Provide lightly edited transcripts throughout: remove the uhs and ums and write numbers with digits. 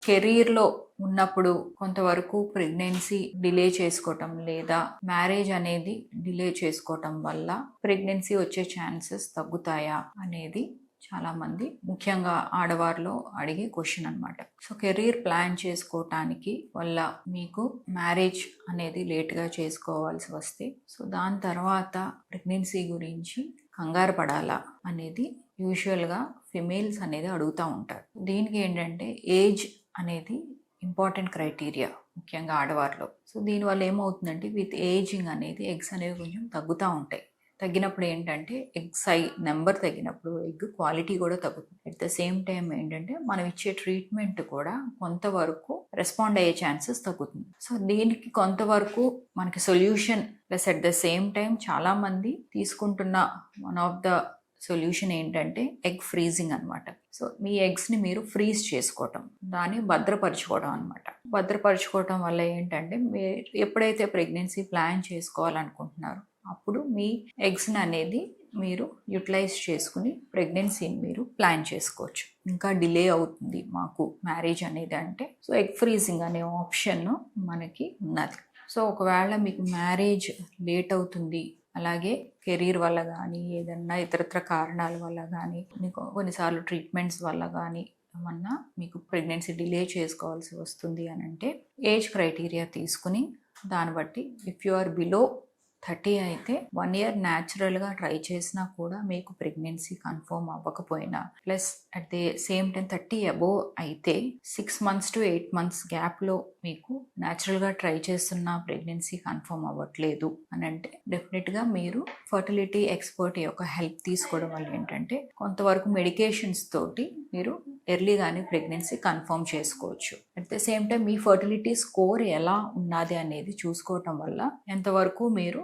కెరీర్‌లో ఉన్నప్పుడు కొంతవరకు ప్రెగ్నెన్సీ డిలే చేసుకోవటం లేదా మ్యారేజ్ అనేది డిలే చేసుకోవటం వల్ల ప్రెగ్నెన్సీ వచ్చే ఛాన్సెస్ తగ్గుతాయా అనేది చాలామంది ముఖ్యంగా ఆడవారిలో అడిగే క్వశ్చన్ అనమాట. సో కెరీర్ ప్లాన్ చేసుకోవటానికి వల్ల మీకు మ్యారేజ్ అనేది లేట్గా చేసుకోవాల్సి వస్తే సో దాని తర్వాత ప్రెగ్నెన్సీ గురించి కంగారు పడాలా అనేది యూజువల్గా ఫిమేల్స్ అనేది అడుగుతూ ఉంటారు. దీనికి ఏంటంటే ఏజ్ అనేది ఇంపార్టెంట్ క్రైటీరియా ముఖ్యంగా ఆడవారిలో. సో దీనివల్ల ఏమవుతుందంటే విత్ ఏజింగ్ అనేది ఎగ్స్ అనేవి కొంచెం తగ్గుతూ ఉంటాయి. తగ్గినప్పుడు ఏంటంటే ఎగ్ నెంబర్ తగ్గినప్పుడు ఎగ్ క్వాలిటీ కూడా తగ్గుతుంది. అట్ ద సేమ్ టైం ఏంటంటే మనం ఇచ్చే ట్రీట్మెంట్ కూడా కొంతవరకు రెస్పాండ్ అయ్యే ఛాన్సెస్ తగ్గుతుంది. సో దీనికి కొంతవరకు మనకి solution plus at the same time చాలామంది తీసుకుంటున్న వన్ ఆఫ్ ద సొల్యూషన్ ఏంటంటే ఎగ్ ఫ్రీజింగ్ అనమాట. సో మీ ఎగ్స్ని మీరు ఫ్రీజ్ చేసుకోవటం, దాన్ని భద్రపరచుకోవడం అనమాట. భద్రపరచుకోవటం వల్ల ఏంటంటే మీరు ఎప్పుడైతే ప్రెగ్నెన్సీ ప్లాన్ చేసుకోవాలనుకుంటున్నారో అప్పుడు మీ ఎగ్స్ని అనేది మీరు యూటిలైజ్ చేసుకుని ప్రెగ్నెన్సీని మీరు ప్లాన్ చేసుకోవచ్చు. ఇంకా డిలే అవుతుంది మాకు మ్యారేజ్ అనేది అంటే సో ఎగ్ ఫ్రీజింగ్ అనే ఆప్షన్ మనకి ఉన్నది. సో ఒకవేళ మీకు మ్యారేజ్ లేట్ అవుతుంది, అలాగే కెరీర్ వల్ల కానీ ఏదన్నా ఇతరత్ర కారణాల వల్ల కానీ మీకు కొన్నిసార్లు ట్రీట్మెంట్స్ వల్ల కానీ ఏమన్నా మీకు ప్రెగ్నెన్సీ డిలే చేసుకోవాల్సి వస్తుంది అని అంటే ఏజ్ క్రైటీరియా తీసుకుని దాన్ని బట్టి ఇఫ్ యు ఆర్ బిలో 30 అయితే 1 year న్యాచురల్గా ట్రై చేసినా కూడా మీకు ప్రెగ్నెన్సీ కన్ఫర్మ్ అవ్వకపోయినా plus at the same time 30 above అయితే 6 months to 8 months గ్యాప్లో మీకు న్యాచురల్గా ట్రై చేస్తున్న ప్రెగ్నెన్సీ కన్ఫర్మ్ అవ్వట్లేదు అని అంటే డెఫినెట్గా మీరు ఫర్టిలిటీ ఎక్స్పర్ట్ యొక్క హెల్ప్ తీసుకోవడం వల్ల ఏంటంటే కొంతవరకు మెడికేషన్స్ తోటి మీరు ఎర్లీగానే ప్రెగ్నెన్సీ కన్ఫర్మ్ చేసుకోవచ్చు. At the same time me fertility score ఎలా ఉన్నది అనేది చూసుకోవటం వల్ల ఎంతవరకు మీరు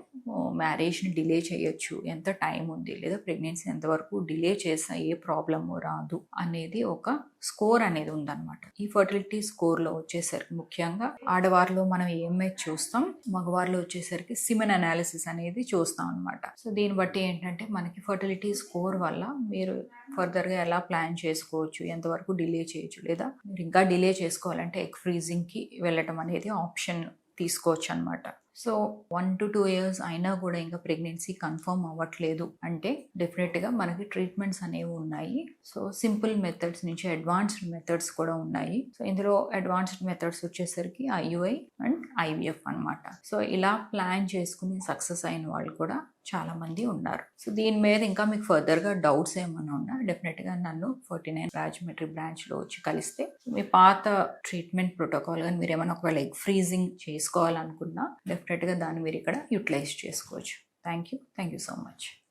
మ్యారేజ్ని డిలే చేయొచ్చు, ఎంత టైం ఉంది, లేదా ప్రెగ్నెన్సీ ఎంతవరకు డిలే చేసినా ఏ ప్రాబ్లము రాదు అనేది ఒక స్కోర్ అనేది ఉందన్నమాట. ఈ ఫర్టిలిటీ స్కోర్లో వచ్చేసరికి ముఖ్యంగా ఆడవారిలో మనం ఏమై చూస్తాం, మగవారిలో వచ్చేసరికి సిమెన్ అనాలిసిస్ అనేది చూస్తాం అనమాట. సో దీన్ని బట్టి ఏంటంటే మనకి ఫర్టిలిటీ స్కోర్ వల్ల మీరు ఫర్దర్గా ఎలా ప్లాన్ చేసుకోవచ్చు, ఎంతవరకు డిలే చేయొచ్చు, లేదా మీరు ఇంకా డిలే చేసుకోవాలంటే ఎగ్ ఫ్రీజింగ్కి వెళ్ళటం అనేది ఆప్షన్ తీసుకోవచ్చు అనమాట. సో 1 to 2 years అయినా కూడా ఇంకా ప్రెగ్నెన్సీ కన్ఫర్మ్ అవ్వట్లేదు అంటే డెఫినెట్గా మనకి ట్రీట్మెంట్స్ అనేవి ఉన్నాయి. సో సింపుల్ మెథడ్స్ నుంచి అడ్వాన్స్డ్ మెథడ్స్ కూడా ఉన్నాయి. సో ఇందులో అడ్వాన్స్డ్ మెథడ్స్ వచ్చేసరికి IUI అండ్ IVF అనమాట. సో ఇలా ప్లాన్ చేసుకుని సక్సెస్ అయిన వాళ్ళు కూడా చాలా మంది ఉన్నారు. సో దీని మీద ఇంకా మీకు ఫర్దర్గా డౌట్స్ ఏమైనా ఉన్నా డెఫినెట్గా నన్ను 49 రాజమండ్రి బ్రాంచ్లో వచ్చి కలిస్తే మీ పాత ట్రీట్మెంట్ ప్రోటోకాల్ కానీ మీరు ఏమైనా ఒకవేళ ఎగ్ ఫ్రీజింగ్ చేసుకోవాలనుకున్నా డెఫినెట్గా దాన్ని మీరు ఇక్కడ యూటిలైజ్ చేసుకోవచ్చు. Thank you so much.